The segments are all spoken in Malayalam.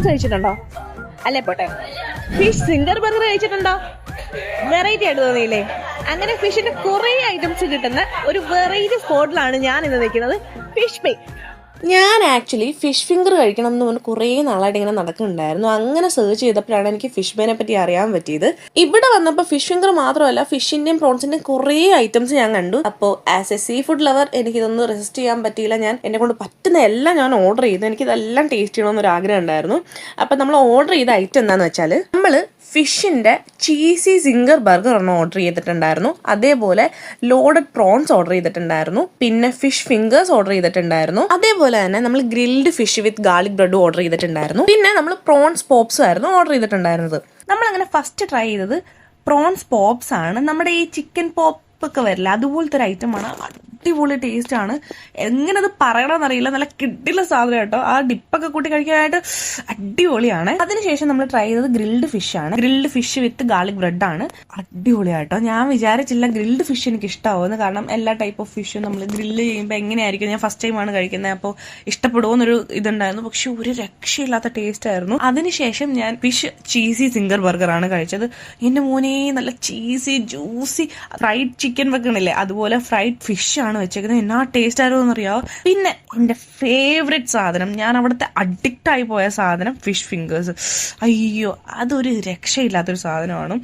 പ്രോൺസ് കഴിച്ചിട്ടുണ്ടോ? അല്ലേ പോട്ടെ, ഫിഷ് സിംഗർ ബർഗർ കഴിച്ചിട്ടുണ്ടോ? വെറൈറ്റി ആയിട്ട് തോന്നിയില്ലേ? അങ്ങനെ ഫിഷിന്റെ കുറെ ഐറ്റംസ് കിട്ടുന്ന ഒരു വെറൈറ്റി സ്പോട്ടിലാണ് ഞാൻ ഇന്ന് നിൽക്കുന്നത്, ഫിഷ് ബേ. ഞാൻ ആക്ച്വലി ഫിഷ് ഫിംഗർ കഴിക്കണം എന്ന് പറഞ്ഞ് കുറേ നാളായിട്ട് ഇങ്ങനെ നടക്കുന്നുണ്ടായിരുന്നു. അങ്ങനെ സെർച്ച് ചെയ്തപ്പോഴാണ് എനിക്ക് ഫിഷ് ബേനെ പറ്റി അറിയാൻ പറ്റിയത്. ഇവിടെ വന്നപ്പോൾ ഫിഷ് ഫിംഗർ മാത്രമല്ല, ഫിഷിന്റെയും പ്രോൺസിന്റെയും കുറേ ഐറ്റംസ് ഞാൻ കണ്ടു. അപ്പോൾ as A sea food lover എനിക്കിതൊന്നും റെസിസ്റ്റ് ചെയ്യാൻ പറ്റിയില്ല. ഞാൻ എന്നെ കൊണ്ട് പറ്റുന്ന എല്ലാം ഞാൻ ഓർഡർ ചെയ്തു. എനിക്കിതെല്ലാം ടേസ്റ്റ് ചെയ്യണമെന്നൊരു ആഗ്രഹം ഉണ്ടായിരുന്നു. അപ്പം നമ്മൾ ഓർഡർ ചെയ്ത ഐറ്റം എന്താണെന്ന് വെച്ചാൽ, നമ്മൾ ഫിഷിന്റെ ചീസി സിംഗർ ബർഗർ ഒരെണ്ണം ഓർഡർ ചെയ്തിട്ടുണ്ടായിരുന്നു. അതേപോലെ ലോഡഡ് പ്രോൺസ് ഓർഡർ ചെയ്തിട്ടുണ്ടായിരുന്നു. പിന്നെ ഫിഷ് ഫിംഗേഴ്സ് ഓർഡർ ചെയ്തിട്ടുണ്ടായിരുന്നു. അതേപോലെ തന്നെ നമ്മൾ ഗ്രിൽഡ് ഫിഷ് വിത്ത് ഗാർലിക് ബ്രെഡ് ഓർഡർ ചെയ്തിട്ടുണ്ടായിരുന്നു. പിന്നെ നമ്മൾ പ്രോൺസ് പോപ്സ് ആയിരുന്നു ഓർഡർ ചെയ്തിട്ടുണ്ടായിരുന്നത്. നമ്മളങ്ങനെ ഫസ്റ്റ് ട്രൈ ചെയ്തത് പ്രോൺസ് പോപ്സ് ആണ്. നമ്മുടെ ഈ ചിക്കൻ പോപ്പ് ഒക്കെ വരില്ല, അതുപോലത്തെ ഒരു ഐറ്റമാണ്. അടിപൊളി ടേസ്റ്റ് ആണ്. എങ്ങനെ അത് പറയണമെന്നറിയില്ല, നല്ല കിട്ടിയുള്ള സാധനം കേട്ടോ. ആ ഡിപ്പൊക്കെ കൂട്ടി കഴിക്കാനായിട്ട് അടിപൊളിയാണ്. അതിനുശേഷം നമ്മൾ ട്രൈ ചെയ്തത് ഗ്രിൽഡ് ഫിഷ് ആണ്. ഗ്രിൽഡ് ഫിഷ് വിത്ത് ഗാർലിക് ബ്രെഡ് ആണ്. അടിപൊളിയാട്ടോ. ഞാൻ വിചാരിച്ചില്ല ഗ്രിൽഡ് ഫിഷ് എനിക്ക് ഇഷ്ടമാവുമെന്ന്. കാരണം എല്ലാ ടൈപ്പ് ഓഫ് ഫിഷും നമ്മൾ ഗ്രില്ല് ചെയ്യുമ്പോൾ എങ്ങനെയായിരിക്കും, ഞാൻ ഫസ്റ്റ് ടൈമാണ് കഴിക്കുന്നത്, അപ്പോൾ ഇഷ്ടപ്പെടുമോന്നൊരു ഇതുണ്ടായിരുന്നു. പക്ഷെ ഒരു രക്ഷയില്ലാത്ത ടേസ്റ്റ് ആയിരുന്നു. അതിനുശേഷം ഞാൻ ഫിഷ് ചീസി സിംഗർ ബർഗർ ആണ് കഴിച്ചത്. എന്റെ മോനെ, നല്ല ചീസി ജ്യൂസി ഫ്രൈഡ് ചിക്കൻ വെക്കണില്ലേ, അതുപോലെ ഫ്രൈഡ് ഫിഷ് ആണ് വെച്ചേക്കുന്നത്. എന്നാ ടേസ്റ്റ് ആയിരുന്നു എന്നറിയാവോ. പിന്നെ എന്റെ ഫേവറേറ്റ് സാധനം, ഞാൻ അവിടുത്തെ അഡിക്റ്റ് ആയി പോയ സാധനം, ഫിഷ് ഫിംഗേഴ്സ്. അയ്യോ, അതൊരു രക്ഷയില്ലാത്തൊരു സാധനമാണ്.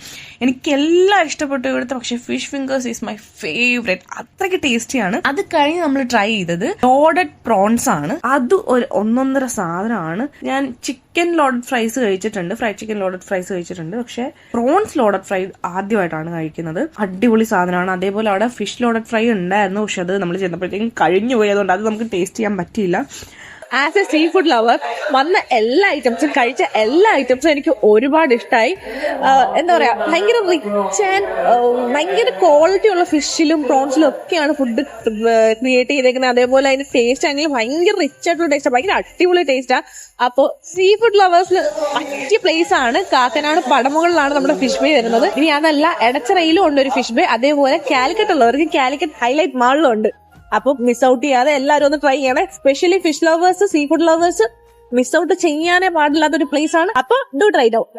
എനിക്കെല്ലാം ഇഷ്ടപ്പെട്ടു ഇവിടുത്തെ. പക്ഷെ fish fingers is my favourite. അത്രയ്ക്ക് ടേസ്റ്റിയാണ്. അത് കഴിഞ്ഞ് നമ്മൾ ട്രൈ ചെയ്തത് ലോഡഡ് പ്രോൺസ് ആണ്. അത് ഒരു ഒന്നൊന്നര സാധനമാണ്. ഞാൻ ചിക്കൻ ലോഡഡ് ഫ്രൈസ് കഴിച്ചിട്ടുണ്ട്, ഫ്രൈഡ് ചിക്കൻ ലോഡഡ് ഫ്രൈസ് കഴിച്ചിട്ടുണ്ട്. പക്ഷെ പ്രോൺസ് ലോഡഡ് ഫ്രൈ ആദ്യമായിട്ടാണ് കഴിക്കുന്നത്. അടിപൊളി സാധനമാണ്. അതേപോലെ അവിടെ ഫിഷ് ലോഡഡ് ഫ്രൈ ഉണ്ടായിരുന്നു. പക്ഷെ അത് നമ്മൾ ചെന്നപ്പോഴത്തേക്കും കഴിഞ്ഞു പോയതുകൊണ്ട് അത് നമുക്ക് ടേസ്റ്റ് ചെയ്യാൻ പറ്റിയില്ല. As A sea food lover വന്ന എല്ലാ ഐറ്റംസും, കഴിച്ച എല്ലാ ഐറ്റംസും എനിക്ക് ഒരുപാട് ഇഷ്ടമായി. എന്താ പറയാ, ഭയങ്കര റിച്ച് ആൻഡ് ഭയങ്കര ക്വാളിറ്റി ഉള്ള ഫിഷിലും പ്രോൺസിലും ഒക്കെയാണ് ഫുഡ് ക്രിയേറ്റ് ചെയ്തേക്കുന്നത്. അതേപോലെ അതിന്റെ ടേസ്റ്റ് ആണെങ്കിൽ ഭയങ്കര റിച്ച് ആയിട്ടുള്ള ടേസ്റ്റ്, ഭയങ്കര അടിപൊളി ടേസ്റ്റാ. അപ്പോൾ സീ ഫുഡ് ലവേഴ്സിന് പറ്റിയ പ്ലേസ് ആണ്. കാക്കനാട് പടമുകളിലാണ് നമ്മുടെ ഫിഷ് ബേ വരുന്നത്. ഇനി അതല്ല, എടച്ചിറയിലും ഉണ്ട് ഒരു ഫിഷ് ബേ. അതേപോലെ കാലിക്കറ്റ് ഉള്ളവർക്ക് കാലിക്കറ്റ് ഹൈലൈറ്റ് മാളിലും ഉണ്ട്. അപ്പൊ മിസ് ഔട്ട് ചെയ്യാതെ എല്ലാവരും ഒന്ന് ട്രൈ ചെയ്യണേ. Specially fish lovers, sea food lovers miss out ചെയ്യാനേ പാടില്ലാത്തൊരു പ്ലേസ് ആണ്. അപ്പൊ ഡു ട്രൈ ഔട്ട്.